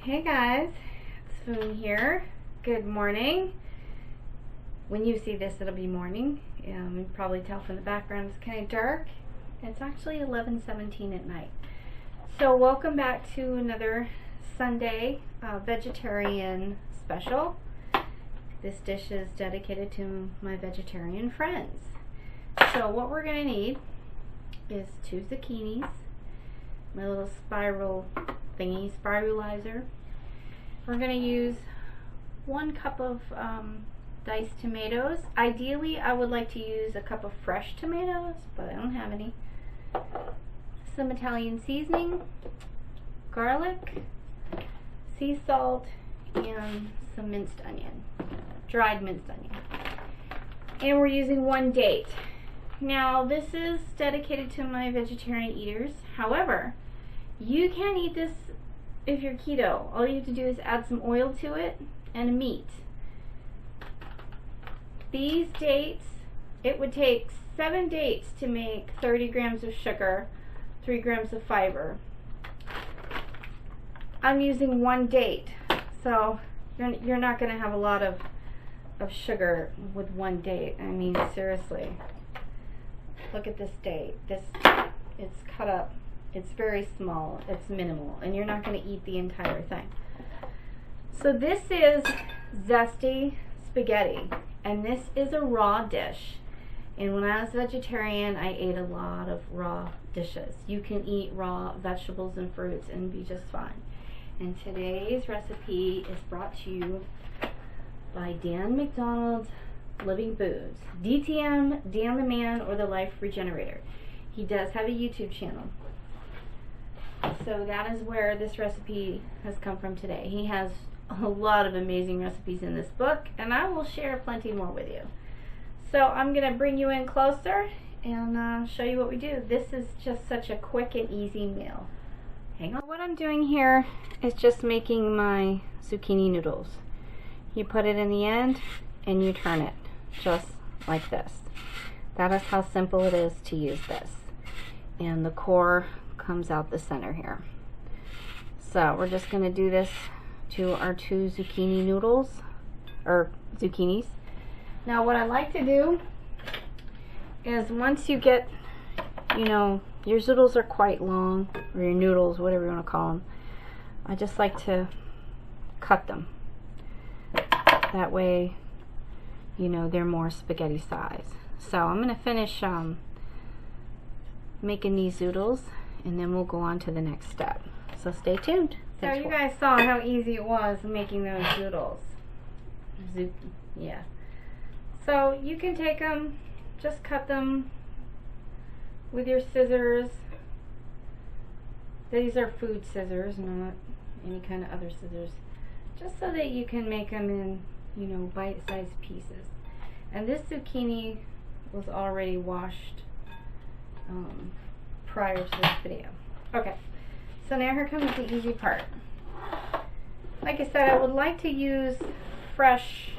Hey guys, Spoon here. Good morning. When you see this, it'll be morning. You can probably tell from the background it's kind of dark. It's actually 11:17 at night. So welcome back to another Sunday vegetarian special. This dish is dedicated to my vegetarian friends. So what we're going to need is 2 zucchinis, my little spiral thingy, spiralizer. We're going to use 1 cup of diced tomatoes. Ideally, I would like to use a cup of fresh tomatoes, but I don't have any. Some Italian seasoning, garlic, sea salt, and some minced onion, dried minced onion. And we're using 1 date. Now, this is dedicated to my vegetarian eaters. However, you can eat this if you're keto. All you have to do is add some oil to it and a meat. These dates, it would take 7 dates to make 30 grams of sugar, 3 grams of fiber. I'm using 1 date, so you're not going to have a lot of sugar with 1 date. I mean, seriously. Look at this date. It's cut up. It's very small. It's minimal, and you're not going to eat the entire thing. So this is Zesty spaghetti, and this is a raw dish. And when I was vegetarian, I ate a lot of raw dishes. You can eat raw vegetables and fruits and be just fine. And today's recipe is brought to you by McDonald Living Foods. DTM, Dan the Man, or the Life Regenerator. He does have a YouTube channel. So that is where this recipe has come from today. He has a lot of amazing recipes in this book, and I will share plenty more with you. So I'm going to bring you in closer and show you what we do. This is just such a quick and easy meal. Hang on. What I'm doing here is just making my zucchini noodles. You put it in the end and you turn it just like this. That is how simple it is to use this. And the core comes out the center here. So we're just going to do this to our 2 zucchini noodles, or zucchinis. Now what I like to do is once you get, your zoodles are quite long, or your noodles, whatever you want to call them, I just like to cut them. That way, they're more spaghetti size. So I'm going to finish making these zoodles, and then we'll go on to the next step. So stay tuned. So you guys saw how easy it was making those zoodles. Yeah. So you can take them, just cut them with your scissors. These are food scissors, not any kind of other scissors. Just so that you can make them in, bite-sized pieces. And this zucchini was already washed prior to this video. Okay, so now here comes the easy part. Like I said, I would like to use fresh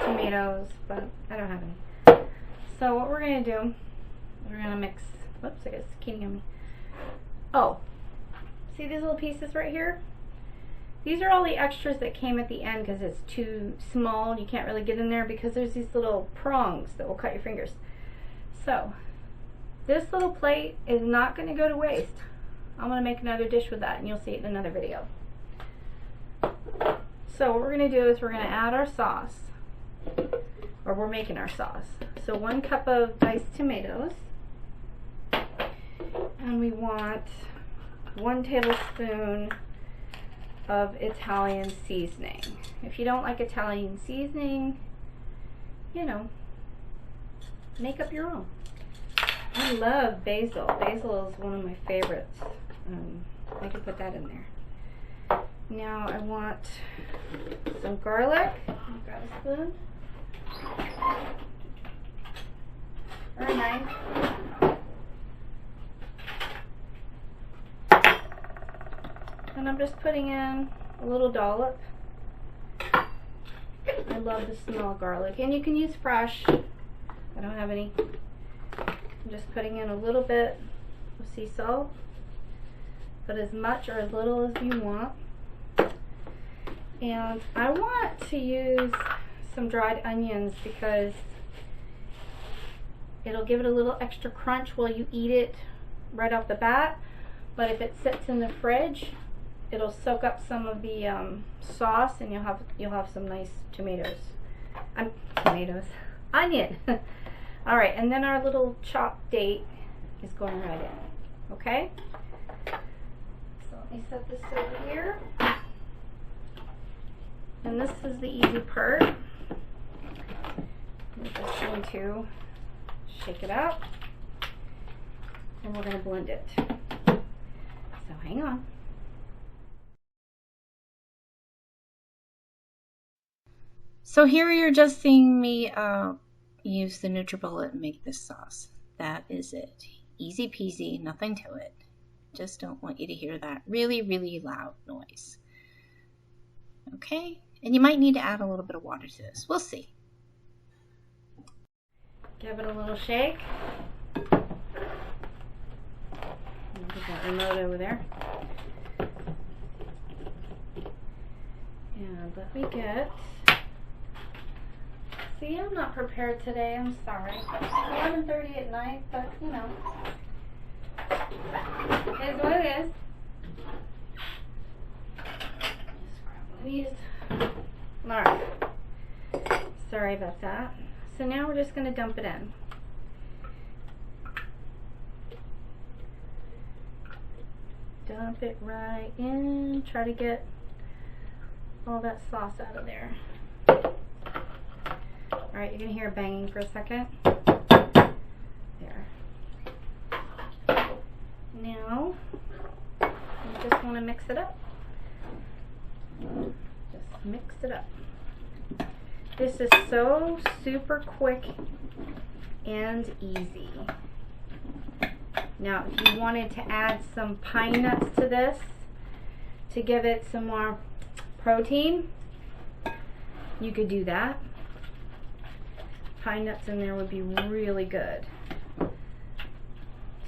tomatoes, but I don't have any. So what we're going to do, we're going to mix, whoops, I got zucchini on me. Oh, see these little pieces right here? These are all the extras that came at the end because it's too small. You can't really get in there because there's these little prongs that will cut your fingers. So this little plate is not going to go to waste. I'm going to make another dish with that, and you'll see it in another video. So what we're going to do is we're going to add our sauce, or we're making our sauce. So 1 cup of diced tomatoes, and we want 1 tablespoon of Italian seasoning. If you don't like Italian seasoning, make up your own. I love basil. Basil is one of my favorites. I can put that in there. Now I want some garlic. I'll grab a spoon. Or a knife. And I'm just putting in a little dollop. I love the smell of garlic. And you can use fresh. I don't have any. I'm just putting in a little bit of sea salt. Put as much or as little as you want. And I want to use some dried onions because it'll give it a little extra crunch while you eat it right off the bat. But if it sits in the fridge, it'll soak up some of the sauce, and you'll have some nice tomatoes. Onion. All right, and then our little chopped date is going right in. Okay. So let me set this over here. And this is the easy part. We're just going to shake it up, and we're going to blend it. So hang on. So here you're just seeing me use the NutriBullet and make this sauce. That is it. Easy peasy, nothing to it. Just don't want you to hear that really, really loud noise. Okay? And you might need to add a little bit of water to this. We'll see. Give it a little shake. Put that remote over there. And let me get... See, I'm not prepared today. I'm sorry. It's 11:30 at night, but you know, it is what it is. Just grab one of these. Alright. Sorry about that. So now we're just going to dump it in. Dump it right in. Try to get all that sauce out of there. Alright, you're going to hear banging for a second. There. Now, you just want to mix it up. Just mix it up. This is so super quick and easy. Now, if you wanted to add some pine nuts to this to give it some more protein, you could do that. Pine nuts in there would be really good.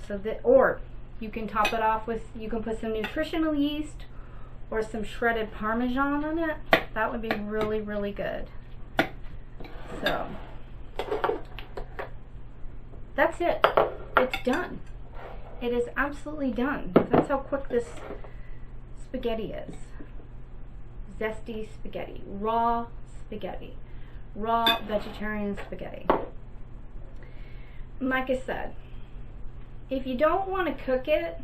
So that, or you can top it off with, you can put some nutritional yeast or some shredded Parmesan on it. That would be really, really good. So that's it. It's done. It is absolutely done. That's how quick this spaghetti is. Zesty spaghetti, raw spaghetti. Raw vegetarian spaghetti. Like I said, if you don't want to cook it,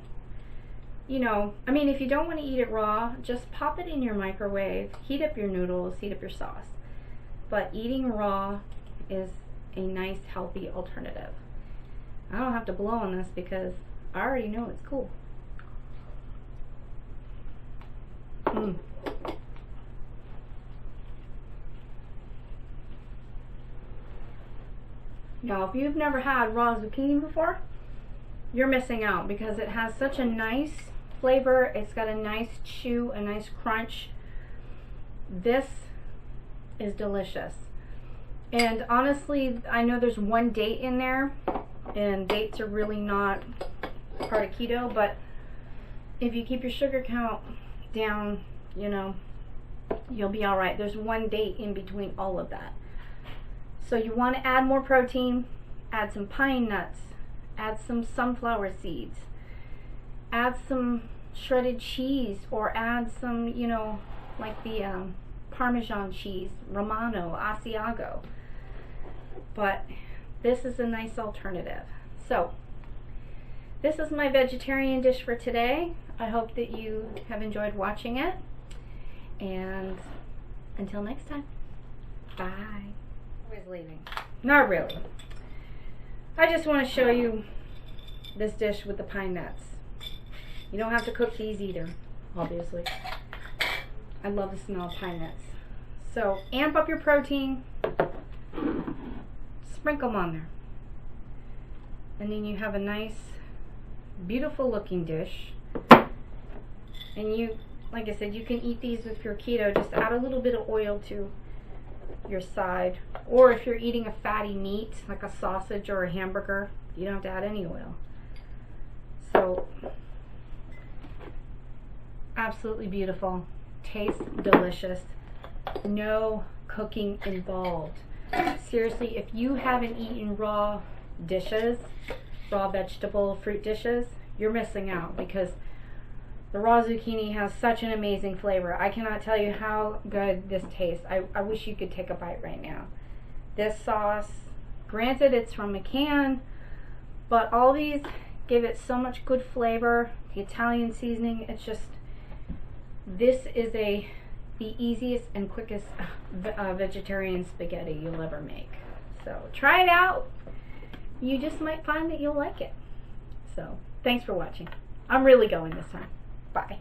you know, I mean, if you don't want to eat it raw, just pop it in your microwave, heat up your noodles, heat up your sauce. But eating raw is a nice, healthy alternative. I don't have to blow on this because I already know it's cool. Now, if you've never had raw zucchini before, you're missing out because it has such a nice flavor. It's got a nice chew, a nice crunch. This is delicious. And honestly, I know there's one date in there, and dates are really not part of keto, but if you keep your sugar count down, you know, you'll be all right. There's one date in between all of that. So you want to add more protein, add some pine nuts, add some sunflower seeds, add some shredded cheese, or add some, you know, like the Parmesan cheese, Romano, Asiago. But this is a nice alternative. So this is my vegetarian dish for today. I hope that you have enjoyed watching it. And until next time, bye. Is leaving. Not really. I just want to show you this dish with the pine nuts. You don't have to cook these either, obviously. I love the smell of pine nuts. So amp up your protein, sprinkle them on there, and then you have a nice, beautiful looking dish. And you, like I said, you can eat these with your keto. Just add a little bit of oil to your side, or if you're eating a fatty meat like a sausage or a hamburger, you don't have to add any oil. So absolutely beautiful, tastes delicious, no cooking involved. Seriously, if you haven't eaten raw dishes, raw vegetable fruit dishes, you're missing out, because the raw zucchini has such an amazing flavor. I cannot tell you how good this tastes. I wish you could take a bite right now. This sauce, granted it's from a can, but all these give it so much good flavor. The Italian seasoning, it's just, this is the easiest and quickest vegetarian spaghetti you'll ever make. So try it out. You just might find that you'll like it. So thanks for watching. I'm really going this time. Bye.